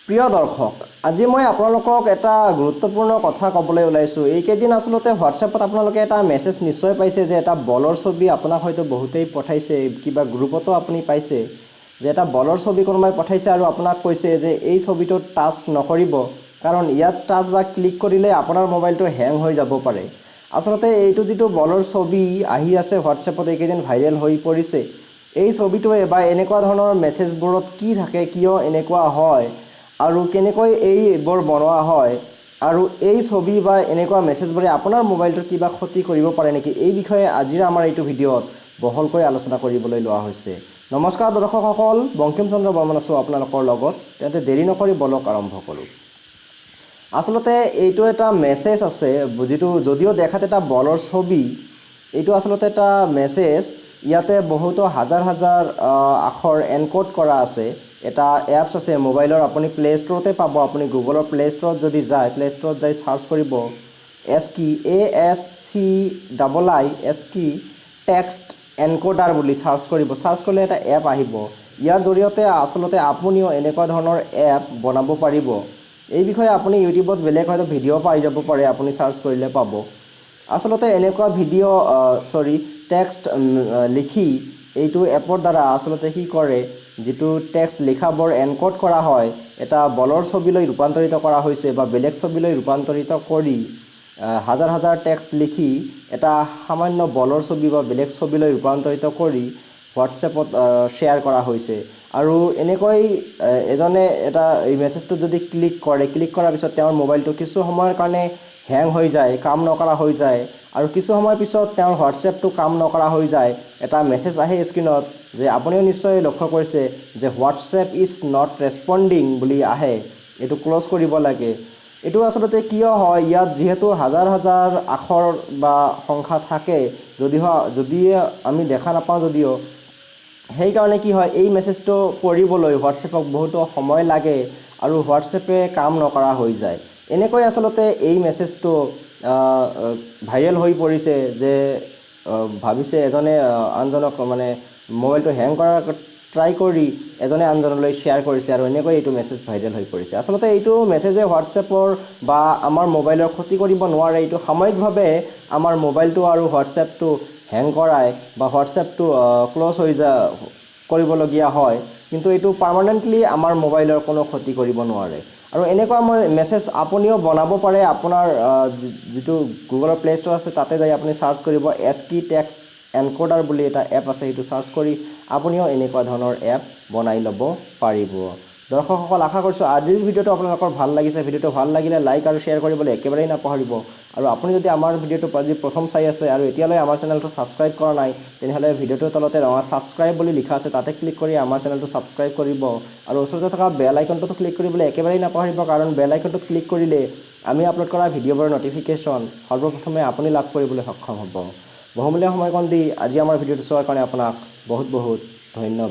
প্ৰিয় দৰ্শক, আজি মই আপোনালোকক এটা গুৰুত্বপূৰ্ণ কথা ক'বলৈ ওলাইছোঁ। এইকেইদিন আচলতে হোৱাটছএপত আপোনালোকে এটা মেছেজ নিশ্চয় পাইছে যে এটা বলৰ ছবি আপোনাক হয়তো বহুতেই পঠাইছে, কিবা গ্ৰুপতো আপুনি পাইছে যে এটা বলৰ ছবি কোনোবাই পঠাইছে আৰু আপোনাক কৈছে যে এই ছবিটোত টাচ নকৰিব, কাৰণ ইয়াত টাচ বা ক্লিক কৰিলে আপোনাৰ মোবাইলটো হেং হৈ যাব পাৰে। আচলতে এইটো যিটো বলৰ ছবি আহি আছে হোৱাটছএপত এইকেইদিন ভাইৰেল হৈ পৰিছে, এই ছবিটোৱে বা এনেকুৱা ধৰণৰ মেছেজবোৰত কি থাকে, কিয় এনেকুৱা হয় আৰু কেনেকৈ এইবোৰ বনোৱা হয়, আৰু এই ছবি বা এনেকুৱা মেছেজবোৰে আপোনাৰ মোবাইলটোৰ কিবা ক্ষতি কৰিব পাৰে নেকি, এই বিষয়ে আজিৰ আমাৰ এইটো ভিডিঅ'ত বহলকৈ আলোচনা কৰিবলৈ লোৱা হৈছে। নমস্কাৰ দৰ্শকসকল, বংকিম চন্দ্ৰ বৰ্মন আছোঁ আপোনালোকৰ লগত। তেন্তে দেৰি নকৰি বলক আৰম্ভ কৰোঁ। আচলতে এইটো এটা মেছেজ আছে যিটো যদিও দেখাত এটা বলৰ ছবি, এইটো আচলতে এটা মেছেজ। ইয়াতে বহুতো হাজাৰ হাজাৰ আখৰ এনকোড কৰা আছে। এটা এপছ আছে মোবাইলৰ, আপুনি প্লে ষ্ট'ৰতে পাব। আপুনি গুগলৰ প্লে ষ্ট'ৰত যদি যায়, প্লে ষ্ট'ৰত যাই চাৰ্চ কৰিব ASCII টেক্সট এনকোডাৰ বুলি চাৰ্চ কৰিব। চাৰ্চ কৰিলে এটা এপ আহিব। ইয়াৰ জৰিয়তে আচলতে আপুনিও এনেকুৱা ধৰণৰ এপ বনাব পাৰিব। এই বিষয়ে আপুনি ইউটিউবত বেলেগ হয়তো ভিডিঅ' পাই যাব পাৰে, আপুনি চাৰ্চ কৰিলে পাব। আচলতে এনেকুৱা টেক্সট লিখি এইটো এপৰ দ্বাৰা আচলতে কি কৰে, যিটো টেক্সট লিখাবোৰ এনকোড কৰা হয়, এটা বলৰ ছবিলৈ ৰূপান্তৰিত কৰা হৈছে বা বেলেগ ছবিলৈ ৰূপান্তৰিত কৰি হাজাৰ হাজাৰ টেক্সট লিখি এটা সামান্য বলৰ ছবি বা বেলেগ ছবিলৈ ৰূপান্তৰিত কৰি হোৱাটছএপত শ্বেয়াৰ কৰা হৈছে। আৰু এনেকৈ এজনে এই মেছেজটো যদি ক্লিক কৰাৰ পিছত তেওঁৰ মোবাইলটো কিছু সময়ৰ কাৰণে হেং হৈ যায়, কাম নকৰা হৈ যায়, আৰু কিছু সময়ৰ পিছত তেওঁৰ হোৱাটছএপটো কাম নকৰা হৈ যায়। এটা মেছেজ আহে স্ক্ৰীনত যে আপুনিও নিশ্চয় লক্ষ্য কৰিছে যে হোৱাটছএপ ইজ নট ৰেছপণ্ডিং বুলি আহে, এইটো ক্ল'জ কৰিব লাগে। এইটো আচলতে কিয় হয়, ইয়াত যিহেতু হাজাৰ হাজাৰ আখৰ বা সংখ্যা থাকে, যদিও আমি দেখা নাপাওঁ যদিও, সেইকাৰণে কি হয়, এই মেছেজটো পঢ়িবলৈ হোৱাটছএপক বহুতো সময় লাগে আৰু হোৱাটছএপে কাম নকৰা হৈ যায়। এনেকৈ আচলতে এই মেছেজটো ভাইৰেল হৈ পৰিছে যে ভাবিছে এজনে আনজনক মোবাইলটো হেং কৰাৰ ট্ৰাই কৰি এজনে আনজনলৈ শ্বেয়াৰ কৰিছে, আৰু এনেকৈ এইটো মেছেজ ভাইৰেল হৈ পৰিছে। আচলতে এইটো মেছেজে হোৱাটছএপৰ বা আমাৰ মোবাইলৰ ক্ষতি কৰিব নোৱাৰে। এইটো সাময়িকভাৱে আমাৰ মোবাইলটো আৰু হোৱাটছএপটো হেং কৰাই বা হোৱাটছএপটো ক্ল'জ হৈ কৰিবলগীয়া হয়, কিন্তু এইটো পাৰ্মানেণ্টলি আমাৰ মোবাইলৰ কোনো ক্ষতি কৰিব নোৱাৰে। আৰু এনেকুৱা মেছেজ আপুনিও বনাব পাৰে। আপোনাৰ যিটো গুগলৰ প্লে ষ্ট'ৰ আছে তাতে যাই আপুনি চাৰ্চ কৰিব ASCII টেক্সট এনকোডাৰ বুলি এটা এপ আছে, সেইটো চাৰ্চ কৰি আপুনিও এনেকুৱা ধৰণৰ এপ বনাই ল'ব পাৰিব। দৰ্শকসকল, আশা কৰিছোঁ আজিৰ ভিডিঅ'টো আপোনালোকৰ ভাল লাগিছে। ভিডিঅ'টো ভাল লাগিলে লাইক আৰু শ্বেয়াৰ কৰিবলৈ একেবাৰেই নাপাহৰিব। আৰু আপুনি যদি আমাৰ ভিডিঅ'টো আজি প্ৰথম চাই আছে আৰু এতিয়ালৈ আমাৰ চেনেলটো ছাবস্ক্ৰাইব কৰা নাই, তেনেহ'লে ভিডিঅ'টোৰ তলতে ৰঙা ছাবস্ক্ৰাইব বুলি লিখা আছে, তাতে ক্লিক কৰি আমাৰ চেনেলটো ছাবস্ক্ৰাইব কৰিব। আৰু ওচৰতে থকা বেল আইকনটোতো ক্লিক কৰিবলৈ একেবাৰেই নাপাহৰিব, কাৰণ বেল আইকনটোত ক্লিক কৰিলে আমি আপলোড কৰা ভিডিঅ'বোৰৰ ন'টিফিকেশ্যন সৰ্বপ্ৰথমে আপুনি লাভ কৰিবলৈ সক্ষম হ'ব। বহুমূলীয়া সময়কণ দি আজি আমাৰ ভিডিঅ'টো চোৱাৰ কাৰণে আপোনাক বহুত বহুত ধন্যবাদ।